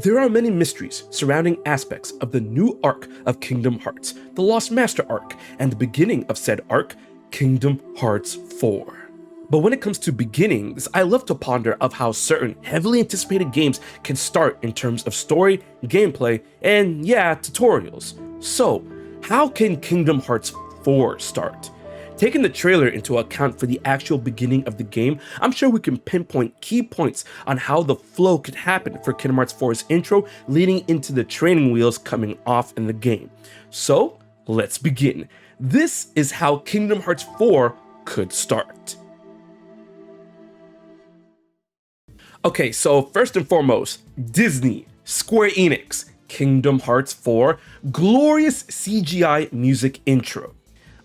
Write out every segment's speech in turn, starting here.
There are many mysteries surrounding aspects of the new arc of Kingdom Hearts, the Lost Master arc, and the beginning of said arc, Kingdom Hearts 4. But when it comes to beginnings, I love to ponder of how certain heavily anticipated games can start in terms of story, gameplay, and yeah, tutorials. So, how can Kingdom Hearts 4 start? Taking the trailer into account for the actual beginning of the game, I'm sure we can pinpoint key points on how the flow could happen for Kingdom Hearts 4's intro leading into the training wheels coming off in the game. So, let's begin. This is how Kingdom Hearts 4 could start. Okay, so first and foremost, Disney, Square Enix, Kingdom Hearts 4, glorious CGI music intro.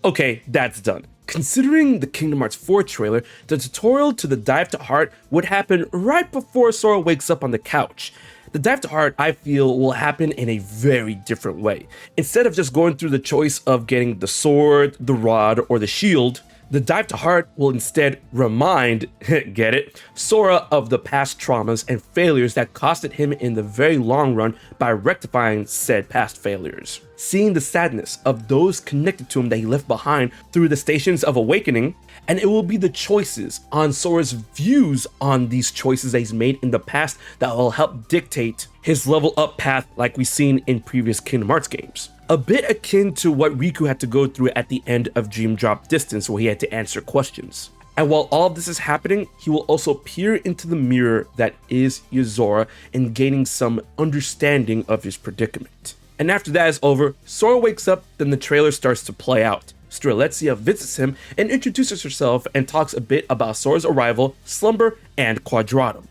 Okay, that's done. Considering the Kingdom Hearts 4 trailer, the tutorial to the Dive to Heart would happen right before Sora wakes up on the couch. The Dive to Heart, I feel, will happen in a very different way. Instead of just going through the choice of getting the sword, the rod, or the shield, the Dive to Heart will instead remind, get it, Sora of the past traumas and failures that costed him in the very long run by rectifying said past failures. Seeing the sadness of those connected to him that he left behind through the Stations of Awakening, and it will be the choices on Sora's views on these choices that he's made in the past that will help dictate his level up path like we've seen in previous Kingdom Hearts games. A bit akin to what Riku had to go through at the end of Dream Drop Distance where he had to answer questions. And while all of this is happening, he will also peer into the mirror that is Yozora and gaining some understanding of his predicament. And after that is over, Sora wakes up, then the trailer starts to play out. Strelitzia visits him and introduces herself and talks a bit about Sora's arrival, slumber, and Quadratum.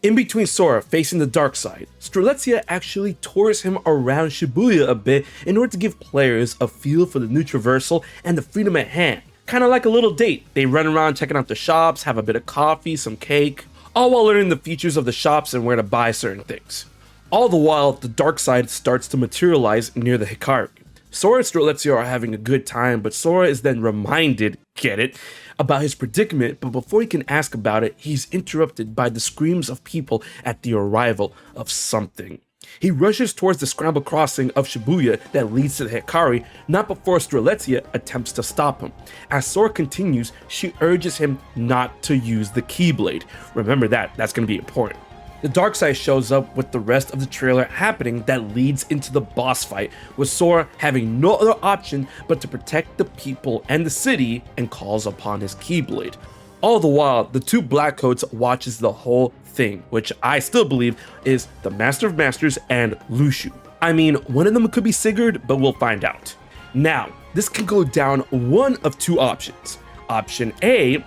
In between Sora facing the dark side, Strelitzia actually tours him around Shibuya a bit in order to give players a feel for the new traversal and the freedom at hand. Kinda like a little date. They run around checking out the shops, have a bit of coffee, some cake, all while learning the features of the shops and where to buy certain things. All the while, the dark side starts to materialize near the Hikari. Sora and Strelitzia are having a good time, but Sora is then reminded, get it, about his predicament, but before he can ask about it, he's interrupted by the screams of people at the arrival of something. He rushes towards the scramble crossing of Shibuya that leads to the Hikari, not before Strelitzia attempts to stop him. As Sora continues, she urges him not to use the Keyblade. Remember that's going to be important. The dark side shows up with the rest of the trailer happening that leads into the boss fight, with Sora having no other option but to protect the people and the city and calls upon his Keyblade. All the while, the two Blackcoats watches the whole thing, which I still believe is the Master of Masters and Lushu. I mean, one of them could be Sigurd, but we'll find out. Now, this can go down one of two options. Option A,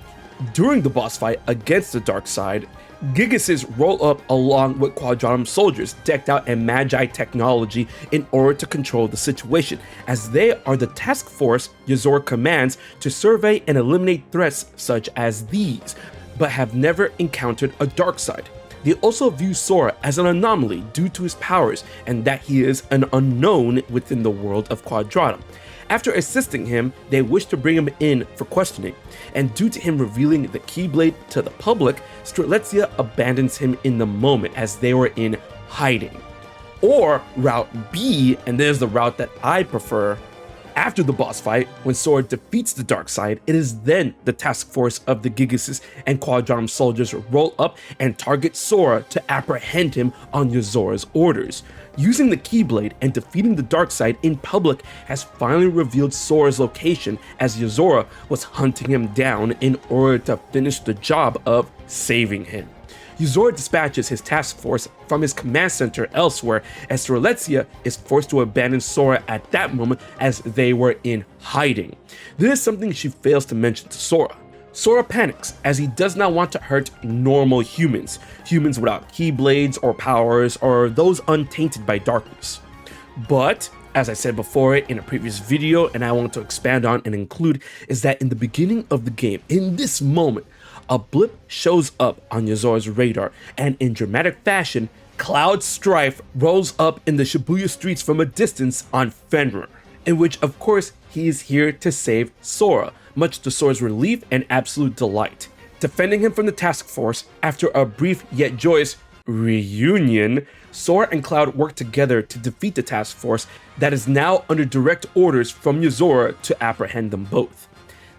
during the boss fight against the dark side, Gigases roll up along with Quadratum soldiers decked out in Magi technology in order to control the situation, as they are the task force Yozora commands to survey and eliminate threats such as these, but have never encountered a dark side. They also view Sora as an anomaly due to his powers and that he is an unknown within the world of Quadratum. After assisting him, they wish to bring him in for questioning, and due to him revealing the Keyblade to the public, Strelitzia abandons him in the moment as they were in hiding. Or route B, and there's the route that I prefer. After the boss fight, when Sora defeats the dark side, it is then the task force of the Gigases and Quadratum soldiers roll up and target Sora to apprehend him on Yozora's orders. Using the Keyblade and defeating the dark side in public has finally revealed Sora's location, as Yozora was hunting him down in order to finish the job of saving him. Yozora dispatches his task force from his command center elsewhere, as Strelitzia is forced to abandon Sora at that moment as they were in hiding. This is something she fails to mention to Sora. Sora panics as he does not want to hurt normal humans without Keyblades or powers or those untainted by darkness. But, as I said before in a previous video and I want to expand on and include, is that in the beginning of the game, in this moment, a blip shows up on Yozora's radar, and in dramatic fashion, Cloud Strife rolls up in the Shibuya streets from a distance on Fenrir, in which of course he is here to save Sora, much to Sora's relief and absolute delight. Defending him from the task force, after a brief yet joyous reunion, Sora and Cloud work together to defeat the task force that is now under direct orders from Yozora to apprehend them both.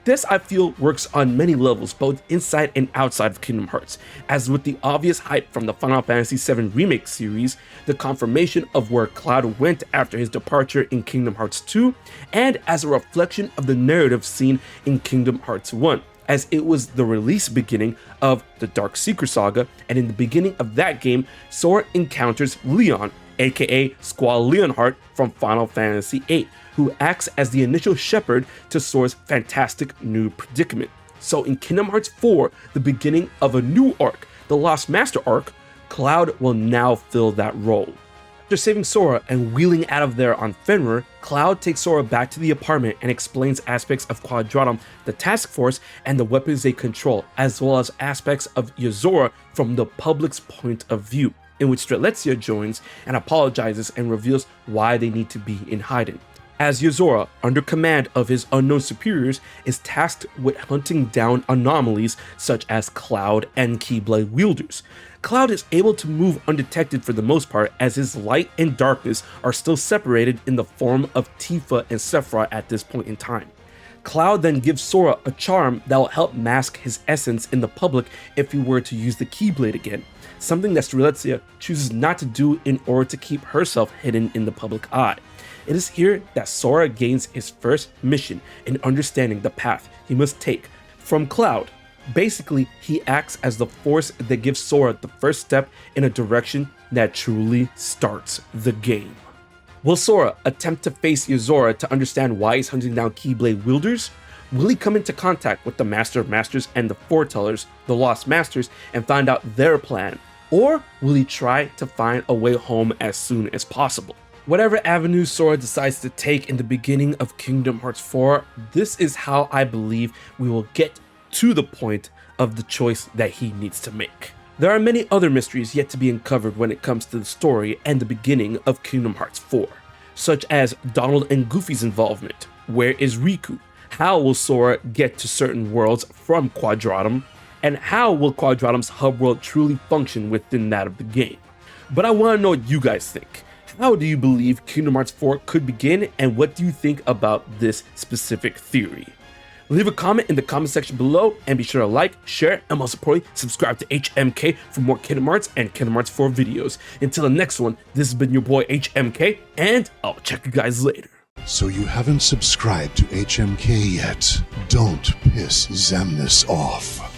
This, I feel, works on many levels, both inside and outside of Kingdom Hearts, as with the obvious hype from the Final Fantasy VII Remake series, the confirmation of where Cloud went after his departure in Kingdom Hearts 2, and as a reflection of the narrative seen in Kingdom Hearts 1, as it was the release beginning of the Dark Secret Saga, and in the beginning of that game, Sora encounters Leon, aka Squall Leonhardt from Final Fantasy VIII, who acts as the initial shepherd to Sora's fantastic new predicament. So in Kingdom Hearts 4, the beginning of a new arc, the Lost Master arc, Cloud will now fill that role. After saving Sora and wheeling out of there on Fenrir, Cloud takes Sora back to the apartment and explains aspects of Quadratum, the task force, and the weapons they control, as well as aspects of Yozora from the public's point of view, in which Strelitzia joins and apologizes and reveals why they need to be in hiding. As Yozora, under command of his unknown superiors, is tasked with hunting down anomalies such as Cloud and Keyblade wielders. Cloud is able to move undetected for the most part, as his light and darkness are still separated in the form of Tifa and Sephiroth at this point in time. Cloud then gives Sora a charm that will help mask his essence in the public if he were to use the Keyblade again, something that Strelitzia chooses not to do in order to keep herself hidden in the public eye. It is here that Sora gains his first mission in understanding the path he must take from Cloud. Basically, he acts as the force that gives Sora the first step in a direction that truly starts the game. Will Sora attempt to face Yozora to understand why he's hunting down Keyblade wielders? Will he come into contact with the Master of Masters and the Foretellers, the Lost Masters, and find out their plan? Or will he try to find a way home as soon as possible? Whatever avenue Sora decides to take in the beginning of Kingdom Hearts 4, this is how I believe we will get to the point of the choice that he needs to make. There are many other mysteries yet to be uncovered when it comes to the story and the beginning of Kingdom Hearts 4, such as Donald and Goofy's involvement. Where is Riku? How will Sora get to certain worlds from Quadratum? And how will Quadratum's hub world truly function within that of the game? But I want to know what you guys think. How do you believe Kingdom Hearts 4 could begin, and what do you think about this specific theory? Leave a comment in the comment section below, and be sure to like, share, and most importantly, subscribe to HMK for more Kingdom Hearts and Kingdom Hearts 4 videos. Until the next one, this has been your boy HMK, and I'll check you guys later. So you haven't subscribed to HMK yet? Don't piss Xemnas off.